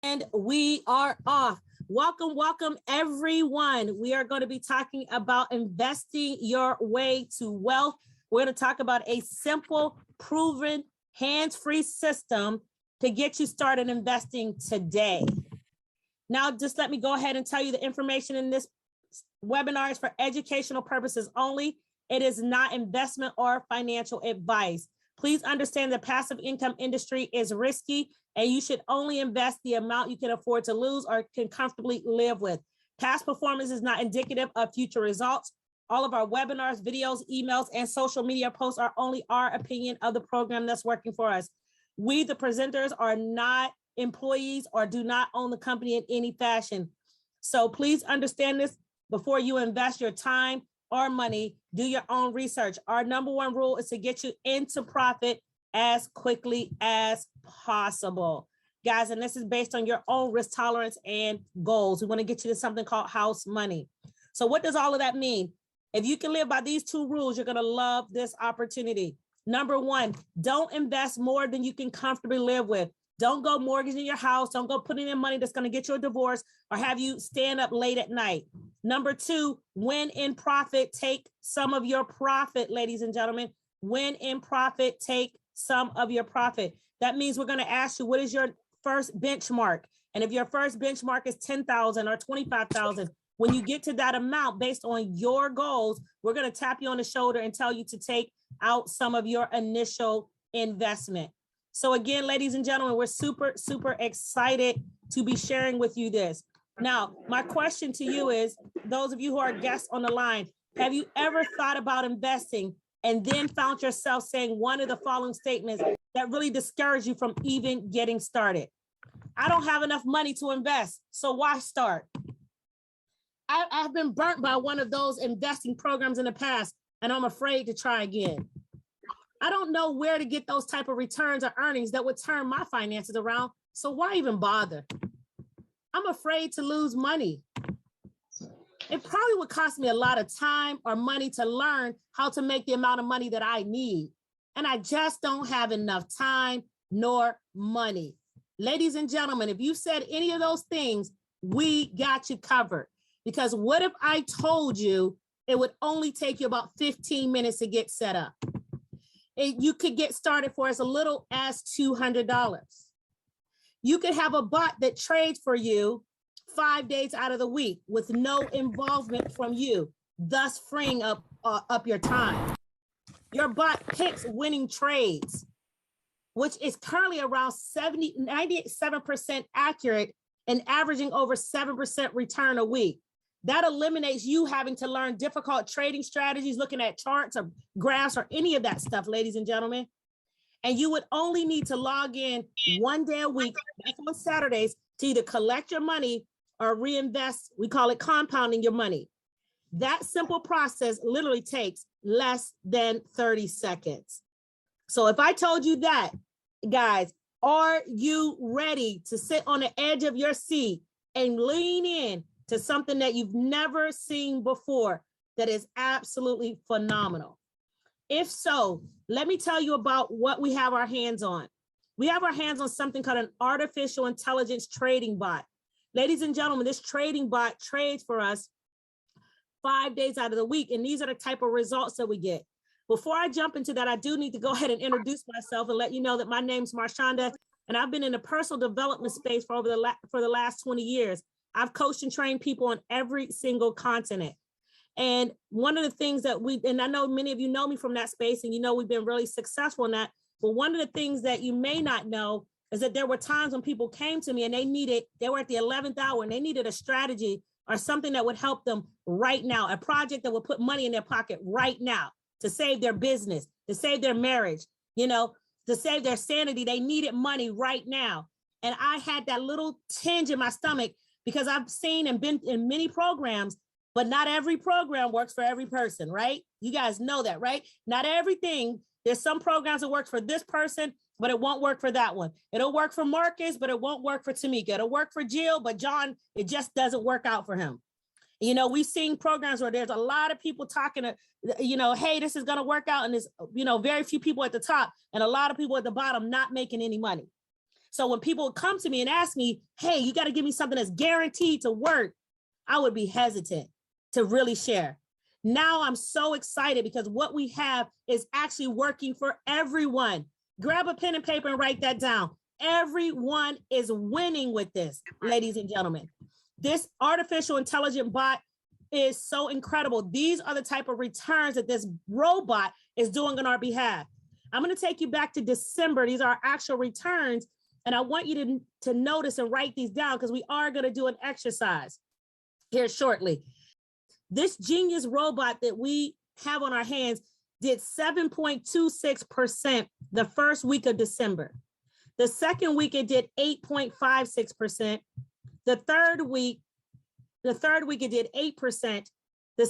And we are off. Welcome, everyone. We are going to be talking about investing your way to wealth. We're going to talk about a simple, proven, hands-free system to get you started investing today. Now, just let me go ahead and tell you the information in this webinar is for educational purposes only. It is not investment or financial advice. Please understand the passive income industry is risky and you should only invest the amount you can afford to lose or can comfortably live with. Past performance is not indicative of future results. All of our webinars, videos, emails, and social media posts are only our opinion of the program that's working for us. We, the presenters, are not employees or do not own the company in any fashion. So please understand this before you invest your time or money. Do your own research. Our number one rule is to get you into profit as quickly as possible. Guys, and this is based on your own risk tolerance and goals. We want to get you to something called house money. So what does all of that mean? If you can live by these two rules, you're going to love this opportunity. Number one, don't invest more than you can comfortably live with. Don't go mortgaging your house. Don't go putting in money that's going to get you a divorce or have you stand up late at night. Number two, when in profit, take some of your profit, ladies and gentlemen. When in profit, take some of your profit. That means we're going to ask you, what is your first benchmark? And if your first benchmark is 10,000 or 25,000, when you get to that amount based on your goals, we're going to tap you on the shoulder and tell you to take out some of your initial investment. So again, ladies and gentlemen, we're super excited to be sharing with you this. Now, my question to you is, those of you who are guests on the line, have you ever thought about investing and then found yourself saying one of the following statements that really discouraged you from even getting started? I don't have enough money to invest, so why start? I've been burnt by one of those investing programs in the past, and I'm afraid to try again. I don't know where to get those type of returns or earnings that would turn my finances around, so why even bother? I'm afraid to lose money. It probably would cost me a lot of time or money to learn how to make the amount of money that I need. And I just don't have enough time nor money. Ladies and gentlemen, if you said any of those things, we got you covered. Because what if I told you it would only take you about 15 minutes to get set up? You could get started for as little as $200. You could have a bot that trades for you 5 days out of the week with no involvement from you, thus freeing up your time. Your bot picks winning trades, which is currently around 97% accurate and averaging over 7% return a week. That eliminates you having to learn difficult trading strategies, looking at charts or graphs or any of that stuff, ladies and gentlemen. And you would only need to log in one day a week, like on Saturdays, to either collect your money or reinvest. We call it compounding your money. That simple process literally takes less than 30 seconds. So if I told you that, guys, are you ready to sit on the edge of your seat and lean in to something that you've never seen before that is absolutely phenomenal? If so, let me tell you about what we have our hands on. We have our hands on something called an artificial intelligence trading bot. Ladies and gentlemen, this trading bot trades for us 5 days out of the week, and these are the type of results that we get. Before I jump into that, I do need to go ahead and introduce myself and let you know that my name's Marshonda, and I've been in the personal development space for the last 20 years. I've coached and trained people on every single continent. And one of the things that and I know many of you know me from that space, and you know we've been really successful in that, but one of the things that you may not know is that there were times when people came to me and they were at the 11th hour and they needed a strategy or something that would help them right now, a project that would put money in their pocket right now to save their business, to save their marriage, to save their sanity. They needed money right now. And I had that little tinge in my stomach because I've seen and been in many programs, but not every program works for every person, right? You guys know that, right? Not everything. There's some programs that work for this person, but it won't work for that one. It'll work for Marcus, but it won't work for Tamika. It'll work for Jill, but John, it just doesn't work out for him. We've seen programs where there's a lot of people talking to, hey, this is going to work out. And there's, very few people at the top and a lot of people at the bottom not making any money. So when people would come to me and ask me, hey, you got to give me something that's guaranteed to work, I would be hesitant to really share. Now I'm so excited because what we have is actually working for everyone. Grab a pen and paper and write that down. Everyone is winning with this, ladies and gentlemen. This artificial intelligent bot is so incredible. These are the type of returns that this robot is doing on our behalf. I'm going to take you back to December. These are our actual returns. And I want you to notice and write these down because we are going to do an exercise here shortly. This genius robot that we have on our hands did 7.26% the first week of December. The second week, it did 8.56%. The third week, it did 8%. The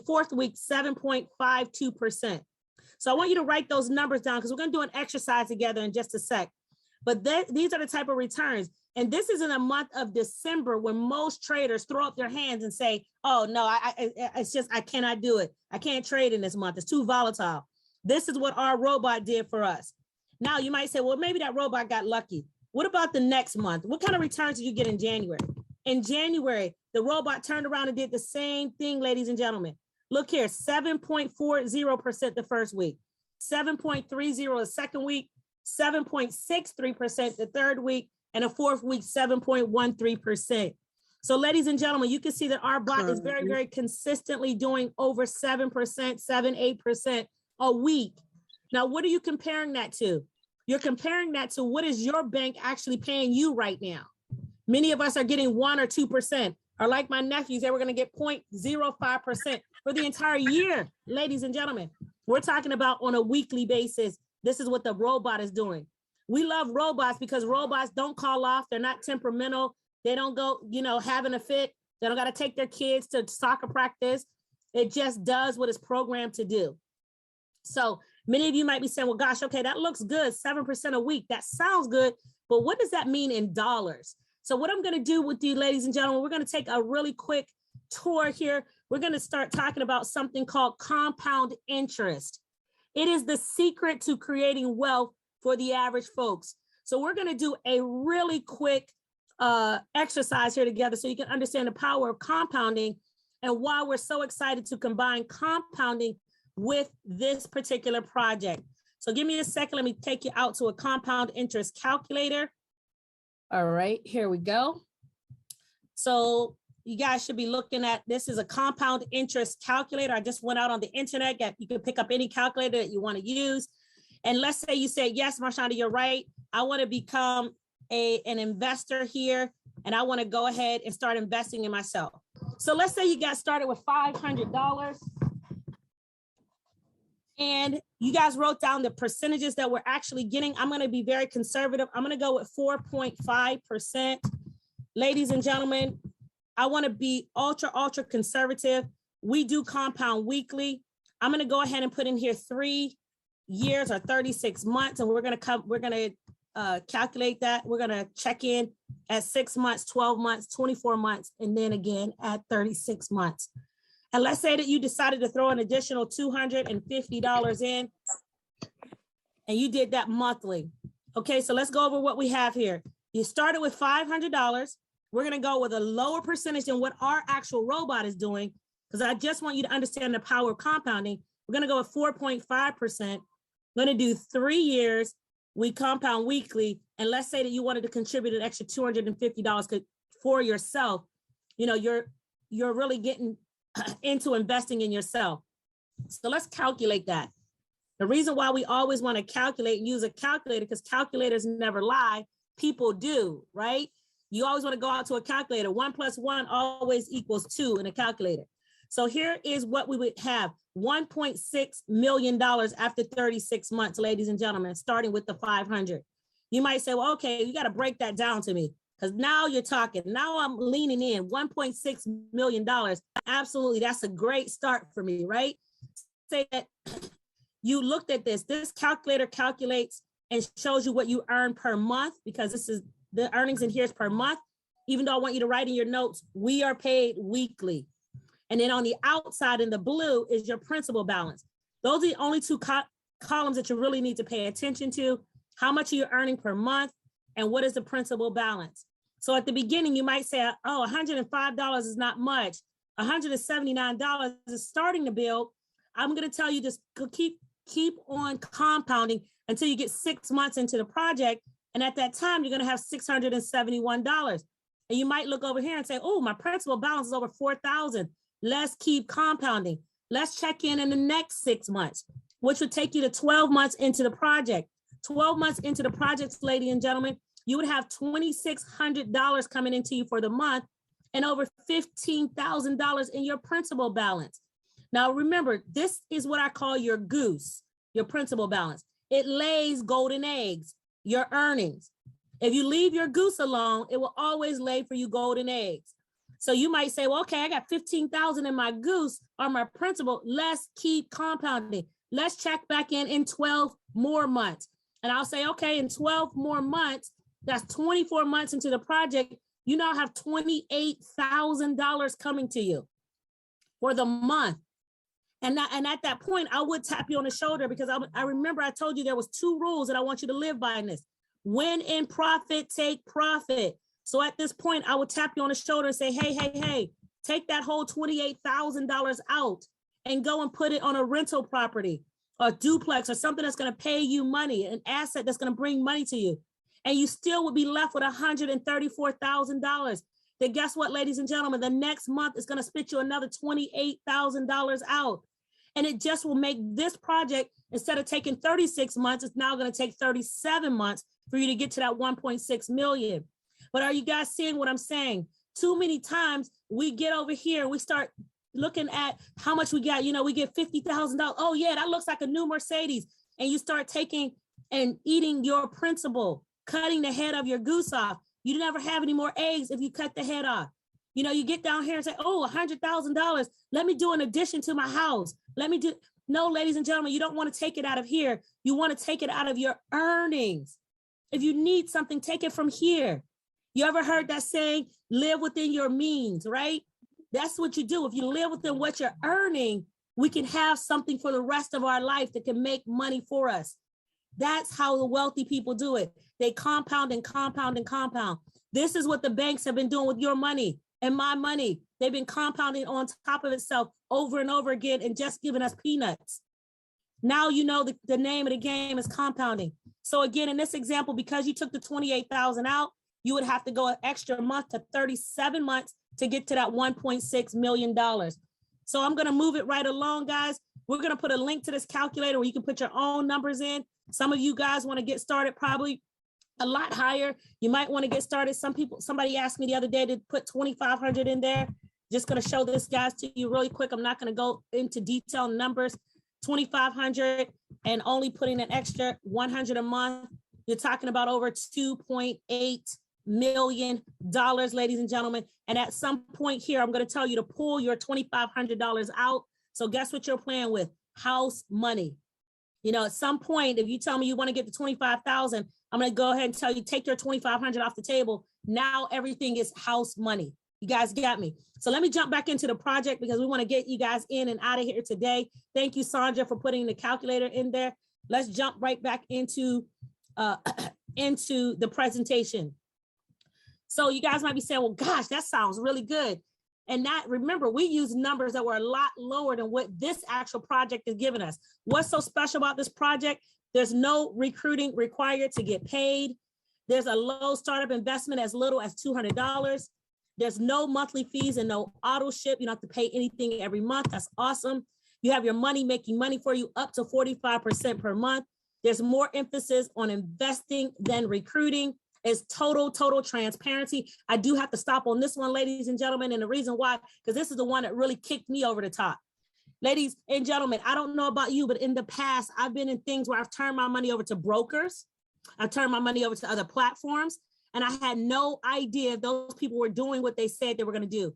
fourth week, 7.52%. So I want you to write those numbers down because we're going to do an exercise together in just a sec. But these are the type of returns. And this is in a month of December when most traders throw up their hands and say, oh, no, I cannot do it. I can't trade in this month. It's too volatile. This is what our robot did for us. Now you might say, well, maybe that robot got lucky. What about the next month? What kind of returns did you get in January? In January, the robot turned around and did the same thing, ladies and gentlemen. Look here, 7.40% the first week, 7.30% the second week, 7.63% the third week, and the fourth week, 7.13%. So ladies and gentlemen, you can see that our bot is very, very consistently doing over 7%, 8% a week. Now, what are you comparing that to? You're comparing that to what is your bank actually paying you right now? Many of us are getting 1 or 2%, or like my nephews, they were going to get 0.05% for the entire year. Ladies and gentlemen, we're talking about on a weekly basis. This is what the robot is doing. We love robots because robots don't call off. They're not temperamental. They don't go, having a fit. They don't got to take their kids to soccer practice. It just does what it's programmed to do. So many of you might be saying, well, gosh, okay, that looks good. 7% a week. That sounds good. But what does that mean in dollars? So what I'm going to do with you, ladies and gentlemen, we're going to take a really quick tour here. We're going to start talking about something called compound interest. It is the secret to creating wealth for the average folks. So we're going to do a really quick exercise here together so you can understand the power of compounding and why we're so excited to combine compounding with this particular project. So give me a second. Let me take you out to a compound interest calculator. All right, here we go. So you guys should be looking at, this is a compound interest calculator. I just went out on the internet. You can pick up any calculator that you want to use. And let's say you say, yes, Marshonda, you're right. I want to become an investor here, and I want to go ahead and start investing in myself. So let's say you got started with $500. And you guys wrote down the percentages that we're actually getting. I'm going to be very conservative. I'm going to go with 4.5%. Ladies and gentlemen, I want to be ultra conservative. We do compound weekly. I'm going to go ahead and put in here 3 years or 36 months. And we're going to calculate that. We're going to check in at 6 months, 12 months, 24 months, and then again at 36 months. And let's say that you decided to throw an additional $250 in and you did that monthly. Okay, so let's go over what we have here. You started with $500. We're going to go with a lower percentage than what our actual robot is doing, because I just want you to understand the power of compounding. We're going to go with 4.5%. We're going to do 3 years. We compound weekly. And let's say that you wanted to contribute an extra $250 for yourself. You're really getting into investing in yourself. So let's calculate that. The reason why we always want to calculate and use a calculator, because calculators never lie. People do, right? You always want to go out to a calculator. 1 + 1 always equals 2 in a calculator. So here is what we would have. $1.6 million after 36 months, ladies and gentlemen, starting with the 500. You might say, well, okay, you got to break that down to me, because now you're talking. Now I'm leaning in. $1.6 million. Absolutely. That's a great start for me, right? Say that you looked at this. This calculator calculates and shows you what you earn per month, because this is the earnings in here is per month. Even though I want you to write in your notes, we are paid weekly. And then on the outside in the blue is your principal balance. Those are the only two columns that you really need to pay attention to. How much are you earning per month? And what is the principal balance? So at the beginning, you might say, oh, $105 is not much. $179 is starting to build. I'm going to tell you, just keep on compounding until you get 6 months into the project. And at that time, you're going to have $671. And you might look over here and say, oh, my principal balance is over $4,000. Let's keep compounding. Let's check in the next 6 months, which would take you to 12 months into the project. 12 months into the project, ladies and gentlemen, you would have $2,600 coming into you for the month and over $15,000 in your principal balance. Now, remember, this is what I call your goose, your principal balance. It lays golden eggs, your earnings. If you leave your goose alone, it will always lay for you golden eggs. So you might say, well, okay, I got 15,000 in my goose or my principal. Let's keep compounding. Let's check back in 12 more months. And I'll say, okay, in 12 more months, that's 24 months into the project, you now have $28,000 coming to you for the month. And at that point, I would tap you on the shoulder because I remember I told you there was 2 rules that I want you to live by in this. When in profit, take profit. So at this point, I would tap you on the shoulder and say, hey, take that whole $28,000 out and go and put it on a rental property, a duplex, or something that's going to pay you money, an asset that's going to bring money to you. And you still would be left with $134,000. Then guess what, ladies and gentlemen, the next month is going to spit you another $28,000 out. And it just will make this project, instead of taking 36 months, it's now going to take 37 months for you to get to that 1.6 million. But are you guys seeing what I'm saying? Too many times we get over here and we start looking at how much we got. You know, we get $50,000. Oh yeah, that looks like a new Mercedes. And you start taking and eating your principal, cutting the head of your goose off. You never have any more eggs if you cut the head off. You know, you get down here and say, oh, $100,000. Let me do an addition to my house. No, ladies and gentlemen, you don't want to take it out of here. You want to take it out of your earnings. If you need something, take it from here. You ever heard that saying, live within your means, right? That's what you do. If you live within what you're earning, we can have something for the rest of our life that can make money for us. That's how the wealthy people do it. They compound and compound and compound. This is what the banks have been doing with your money and my money. They've been compounding on top of itself over and over again and just giving us peanuts. Now you know the name of the game is compounding. So again, in this example, because you took the 28,000 out, you would have to go an extra month to 37 months to get to that $1.6 million. So I'm going to move it right along, guys. We're going to put a link to this calculator where you can put your own numbers in. Some of you guys want to get started probably a lot higher. You might want to get started. Somebody asked me the other day to put 2,500 in there. Just going to show this, guys, to you really quick. I'm not going to go into detailed numbers. 2,500 and only putting an extra 100 a month. You're talking about over $2.8 million, ladies and gentlemen. And at some point here, I'm going to tell you to pull your $2,500 out. So guess what you're playing with? House money. You know, at some point, if you tell me you want to get to 25,000, I'm going to go ahead and tell you, take your 2,500 off the table. Now everything is house money. You guys got me. So let me jump back into the project because we want to get you guys in and out of here today. Thank you, Sandra, for putting the calculator in there. Let's jump right back into the presentation. So you guys might be saying, well, gosh, that sounds really good. And that, remember, we use numbers that were a lot lower than what this actual project is giving us. What's so special about this project? There's no recruiting required to get paid. There's a low startup investment as little as $200. There's no monthly fees and no auto ship. You don't have to pay anything every month. That's awesome. You have your money making money for you up to 45% per month. There's more emphasis on investing than recruiting. It's total transparency. I do have to stop on this one, ladies and gentlemen. And the reason why, because this is the one that really kicked me over the top. Ladies and gentlemen, I don't know about you, but in the past, I've been in things where I've turned my money over to brokers. I've turned my money over to other platforms. And I had no idea those people were doing what they said they were going to do.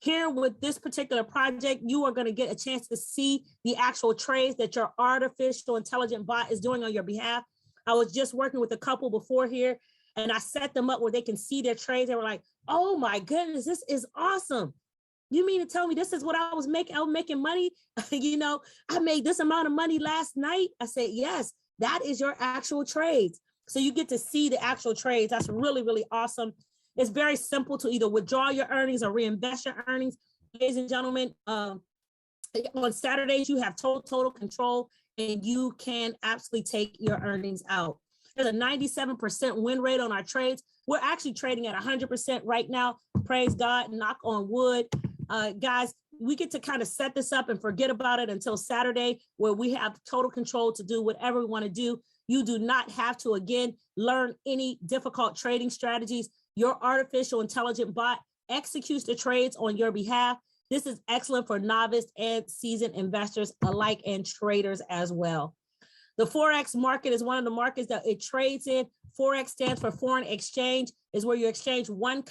Here with this particular project, you are going to get a chance to see the actual trades that your artificial intelligent bot is doing on your behalf. I was just working with a couple before here, and I set them up where they can see their trades. They were like, oh my goodness, this is awesome. You mean to tell me this is what I was making? I was making money. You know, I made this amount of money last night. I said, yes, that is your actual trades. So you get to see the actual trades. That's really, really awesome. It's very simple to either withdraw your earnings or reinvest your earnings. Ladies and gentlemen, on Saturdays, you have total control, and you can absolutely take your earnings out. There's a 97% win rate on our trades. We're actually trading at 100% right now. Praise God, knock on wood. Guys, we get to kind of set this up and forget about it until Saturday, where we have total control to do whatever we want to do. You do not have to, again, learn any difficult trading strategies. Your artificial intelligent bot executes the trades on your behalf. This is excellent for novice and seasoned investors alike, and traders as well. The Forex market is one of the markets that it trades in. Forex stands for foreign exchange, is where you exchange one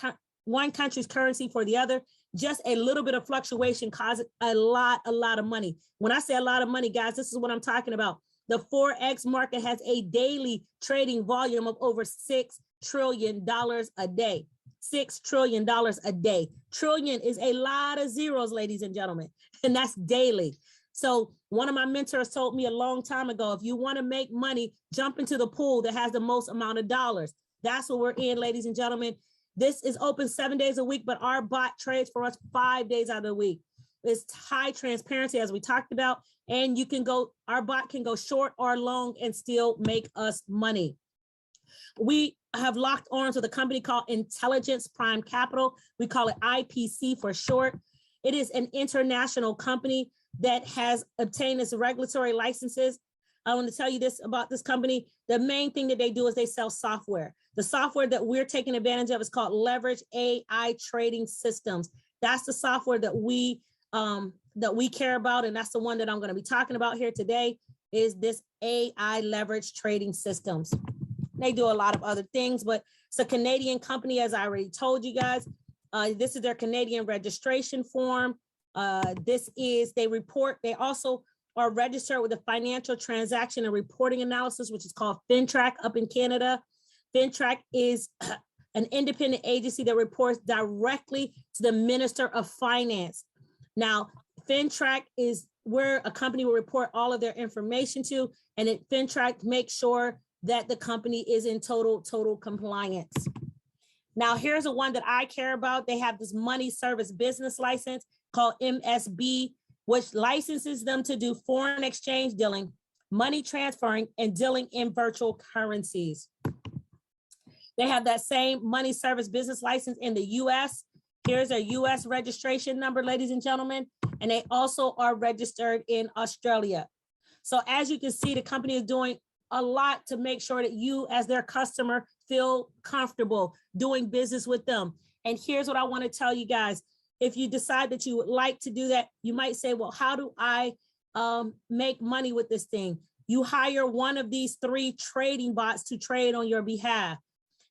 country's currency for the other. Just a little bit of fluctuation causes a lot of money. When I say a lot of money, guys, this is what I'm talking about. The Forex market has a daily trading volume of over $6 trillion a day. $6 trillion a day. Trillion is a lot of zeros, ladies and gentlemen, and that's daily. So one of my mentors told me a long time ago, if you want to make money, jump into the pool that has the most amount of dollars. That's what we're in, ladies and gentlemen. This is open 7 days a week, but our bot trades for us 5 days out of the week. It's high transparency, as we talked about, and you can go, our bot can go short or long and still make us money. We have locked arms with a company called Intelligence Prime Capital. We call it IPC for short. It is an international company that has obtained its regulatory licenses. I want to tell you this about this company. The main thing that they do is they sell software. The software that we're taking advantage of is called Leverage AI Trading Systems. That's the software that we care about, and that's the one that I'm going to be talking about here today, is this AI Leverage Trading Systems. They do a lot of other things, but it's a Canadian company, as I already told you guys. This is their Canadian registration form. They also are registered with the Financial Transaction and Reporting Analysis, which is called FINTRAC up in Canada. FINTRAC is an independent agency that reports directly to the Minister of Finance. Now, FINTRAC is where a company will report all of their information to, and FINTRAC makes sure that the company is in total compliance. Now, here's the one that I care about. They have this money service business license called MSB, which licenses them to do foreign exchange dealing, money transferring, and dealing in virtual currencies. They have that same money service business license in the US. Here's a US registration number, ladies and gentlemen, and they also are registered in Australia. So as you can see, the company is doing a lot to make sure that you, as their customer, feel comfortable doing business with them. And here's what I want to tell you guys. If you decide that you would like to do that, you might say, well, how do I make money with this thing? You hire one of these 3 trading bots to trade on your behalf.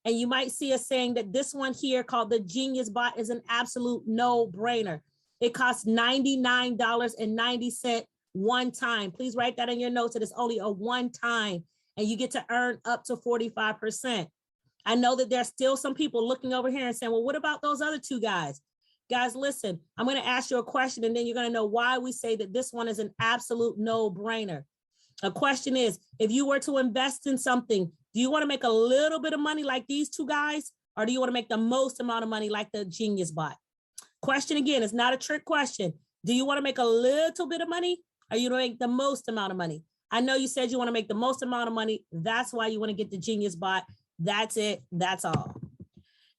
And you might see us saying that this one here called the Genius Bot is an absolute no-brainer. It costs $99.90 one time. Please write that in your notes that it's only a one time, and you get to earn up to 45%. I know that there's still some people looking over here and saying, well, what about those other 2 guys? Guys, listen, I'm going to ask you a question, and then you're going to know why we say that this one is an absolute no-brainer. A question is, if you were to invest in something, do you want to make a little bit of money like these 2 guys, or do you want to make the most amount of money like the Genius Bot? Question again, it's not a trick question. Do you want to make a little bit of money, or you want to make the most amount of money? I know you said you want to make the most amount of money. That's why you want to get the Genius Bot. That's it. That's all.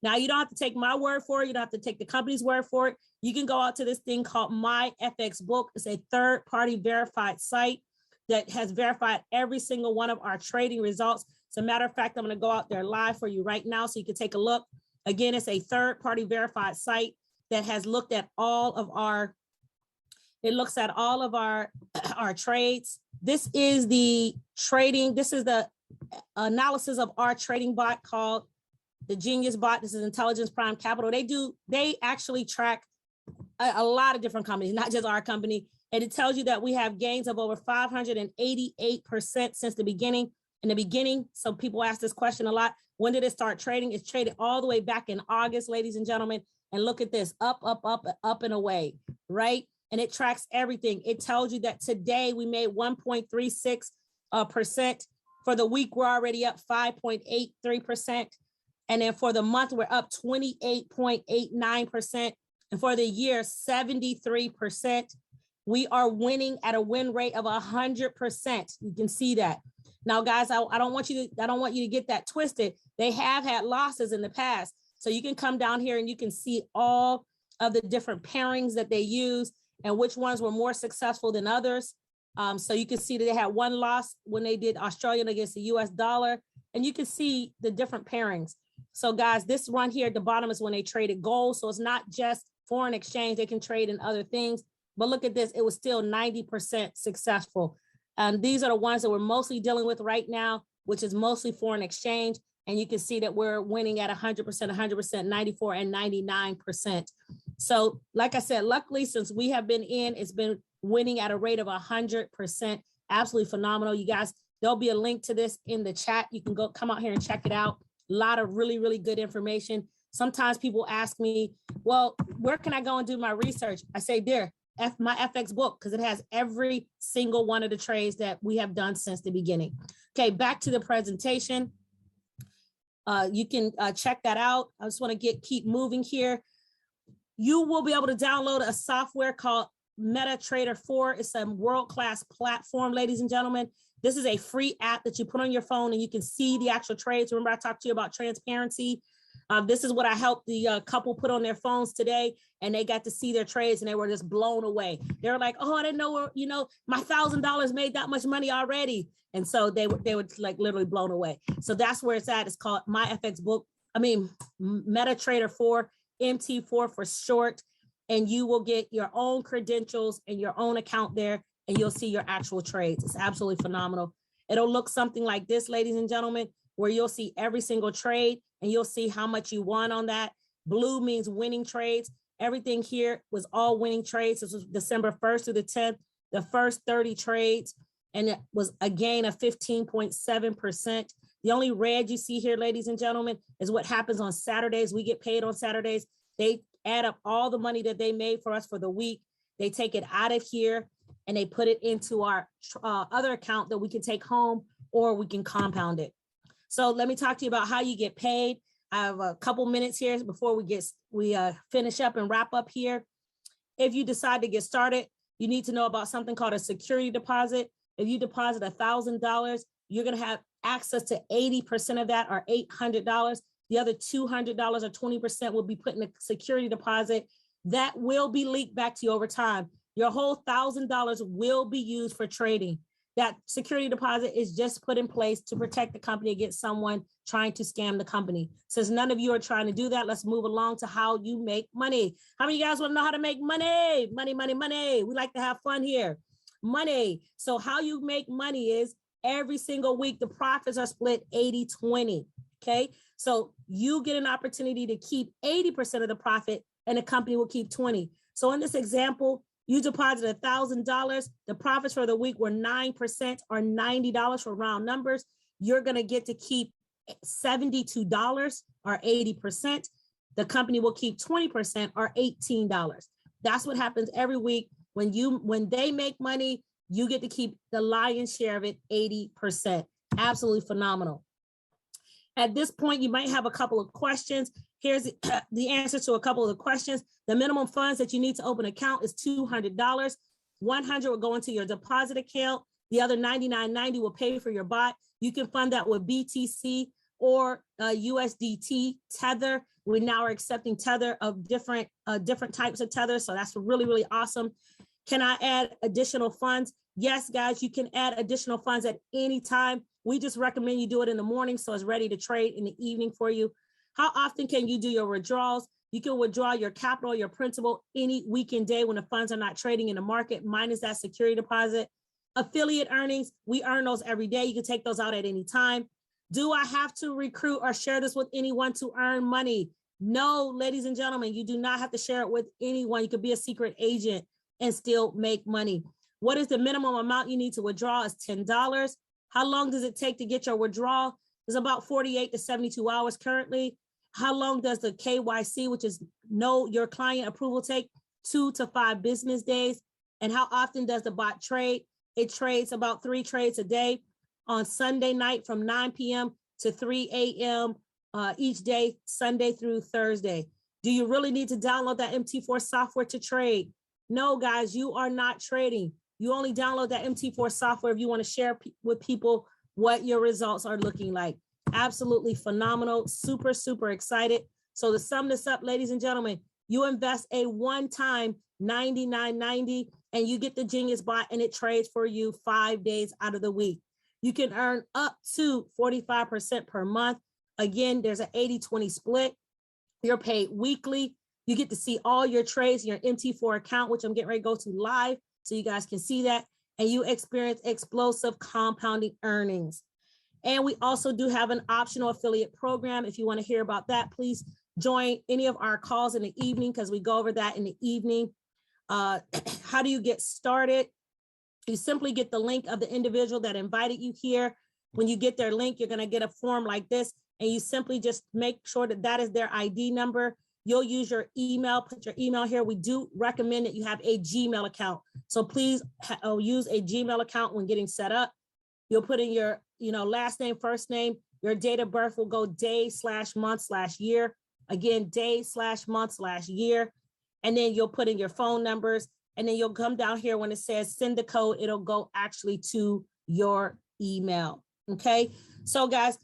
Now, you don't have to take my word for it. You don't have to take the company's word for it. You can go out to this thing called MyFXBook. It's a third-party verified site that has verified every single one of our trading results. As a matter of fact, I'm going to go out there live for you right now so you can take a look. Again, it's a third-party verified site that has looked at all of our, our trades. This is the trading. This is the analysis of our trading bot called the Genius Bot. This is Intelligence Prime Capital. They actually track a lot of different companies, not just our company. And it tells you that we have gains of over 588% since the beginning. In the beginning, so people ask this question a lot. When did it start trading? It's traded all the way back in August, ladies and gentlemen. And look at this, up, up, up, up and away, right? And it tracks everything. It tells you that today we made 1.36% For the week, we're already up 5.83%. And then for the month, we're up 28.89%. And for the year, 73%. We are winning at a win rate of 100%. You can see that. Now, guys, I don't want you to get that twisted. They have had losses in the past. So you can come down here and you can see all of the different pairings that they use and which ones were more successful than others. So you can see that they had one loss when they did Australian against the US dollar, and you can see the different pairings. So guys, this one here at the bottom is when they traded gold. So it's not just foreign exchange, they can trade in other things. But look at this, it was still 90% successful. These are the ones that we're mostly dealing with right now, which is mostly foreign exchange. And you can see that we're winning at 100%, 100%, 94, and 99%. So like I said, luckily, since we have been in, it's been winning at a rate of 100%. Absolutely phenomenal. You guys, there'll be a link to this in the chat. You can come out here and check it out. A lot of really, really good information. Sometimes people ask me, well, where can I go and do my research? I say, there, my FX book, because it has every single one of the trades that we have done since the beginning. Okay, back to the presentation. You can check that out. I just want to keep moving here. You will be able to download a software called MetaTrader 4. It's a world-class platform, ladies and gentlemen. This is a free app that you put on your phone and you can see the actual trades. Remember, I talked to you about transparency. This is what I helped the couple put on their phones today, and they got to see their trades and they were just blown away. They were like, oh, I didn't know, my $1,000 made that much money already. And so they were like literally blown away. So that's where it's at. It's called MetaTrader 4, MT4 for short. And you will get your own credentials and your own account there, and you'll see your actual trades. It's absolutely phenomenal. It'll look something like this, ladies and gentlemen, where you'll see every single trade and you'll see how much you won on that. Blue means winning trades. Everything here was all winning trades. This was December 1st through the 10th, the first 30 trades, and it was a gain of 15.7%. The only red you see here, ladies and gentlemen, is what happens on Saturdays. We get paid on Saturdays. They add up all the money that they made for us for the week. They take it out of here and they put it into our other account that we can take home, or we can compound it. So let me talk to you about how you get paid. I have a couple minutes here before we finish up and wrap up here. If you decide to get started, you need to know about something called a security deposit. If you deposit $1,000, you're going to have access to 80% of that, or $800. The other $200 or 20% will be put in a security deposit that will be leaked back to you over time. Your whole $1,000 will be used for trading. That security deposit is just put in place to protect the company against someone trying to scam the company. Since none of you are trying to do that, let's move along to how you make money. How many of you guys want to know how to make money? Money, money, money. We like to have fun here. Money. So how you make money is every single week, the profits are split 80-20. Okay. So you get an opportunity to keep 80% of the profit and the company will keep 20. So in this example, you deposited $1,000. The profits for the week were 9% or $90 for round numbers. You're going to get to keep $72 or 80%. The company will keep 20% or $18. That's what happens every week. When they make money, you get to keep the lion's share of it, 80%. Absolutely phenomenal. At this point, you might have a couple of questions. Here's the answer to a couple of the questions. The minimum funds that you need to open an account is $200. $100 will go into your deposit account. The other $99.90 will pay for your bot. You can fund that with BTC or USDT Tether. We now are accepting Tether of different types of Tether. So that's really, really awesome. Can I add additional funds? Yes, guys, you can add additional funds at any time. We just recommend you do it in the morning so it's ready to trade in the evening for you. How often can you do your withdrawals? You can withdraw your capital, your principal any weekend day when the funds are not trading in the market, minus that security deposit. Affiliate earnings, we earn those every day. You can take those out at any time. Do I have to recruit or share this with anyone to earn money? No, ladies and gentlemen, you do not have to share it with anyone. You could be a secret agent and still make money. What is the minimum amount you need to withdraw? Is $10. How long does it take to get your withdrawal? It's about 48 to 72 hours currently. How long does the KYC, which is know your client approval, take? 2 to 5 business days. And how often does the bot trade? It trades about 3 trades a day. on Sunday night from 9 p.m. to 3 a.m. Each day, Sunday through Thursday. Do you really need to download that MT4 software to trade? No, guys, you are not trading. You only download that MT4 software if you want to share with people what your results are looking like. Absolutely phenomenal. Super, super excited. So to sum this up, ladies and gentlemen, you invest a one-time $99.90 and you get the Genius Bot and it trades for you 5 days out of the week. You can earn up to 45% per month. Again, there's an 80-20 split. You're paid weekly. You get to see all your trades in your MT4 account, which I'm getting ready to go to live so you guys can see that. And you experience explosive compounding earnings. And we also do have an optional affiliate program. If you want to hear about that, please join any of our calls in the evening because we go over that in the evening. How do you get started? You simply get the link of the individual that invited you here. When you get their link, you're going to get a form like this, and you simply just make sure that that is their ID number. You'll use your email, put your email here. We do recommend that you have a Gmail account. So please use a Gmail account when getting set up. You'll put in your last name, first name. Your date of birth will go day/month/year. Again, day/month/year. And then you'll put in your phone numbers. And then you'll come down here when it says send the code. It'll go actually to your email. Okay. So guys,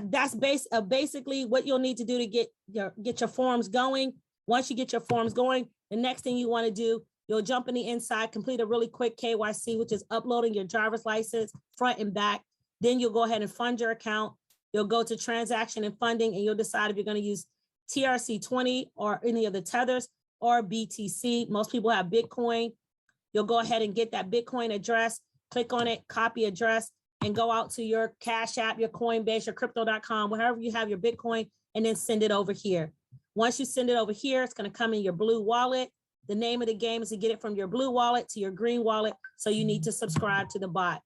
that's basically what you'll need to do to get your forms going. Once you get your forms going, the next thing you want to do, you'll jump in the inside, complete a really quick KYC, which is uploading your driver's license front and back. Then you'll go ahead and fund your account. You'll go to transaction and funding, and you'll decide if you're going to use TRC20 or any of the tethers or BTC. Most people have Bitcoin. You'll go ahead and get that Bitcoin address, click on it, copy address, and go out to your Cash App, your Coinbase, your Crypto.com, wherever you have your Bitcoin, and then send it over here. Once you send it over here, it's going to come in your blue wallet. The name of the game is to get it from your blue wallet to your green wallet. So you need to subscribe to the bot.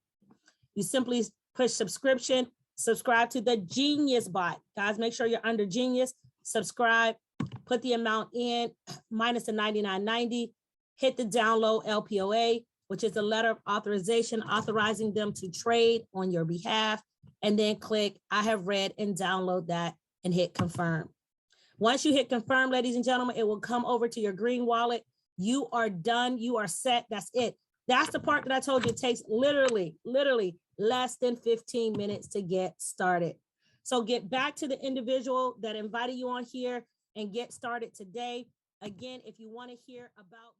You simply push subscription, subscribe to the Genius Bot. Guys, make sure you're under Genius, subscribe, put the amount in minus the $99.90, hit the download LPOA, which is a letter of authorization authorizing them to trade on your behalf, and then click I have read and download that and hit confirm. Once you hit confirm, ladies and gentlemen, it will come over to your green wallet. You are done. You are set. That's it. That's the part that I told you it takes literally less than 15 minutes to get started. So get back to the individual that invited you on here and get started today. Again, if you want to hear about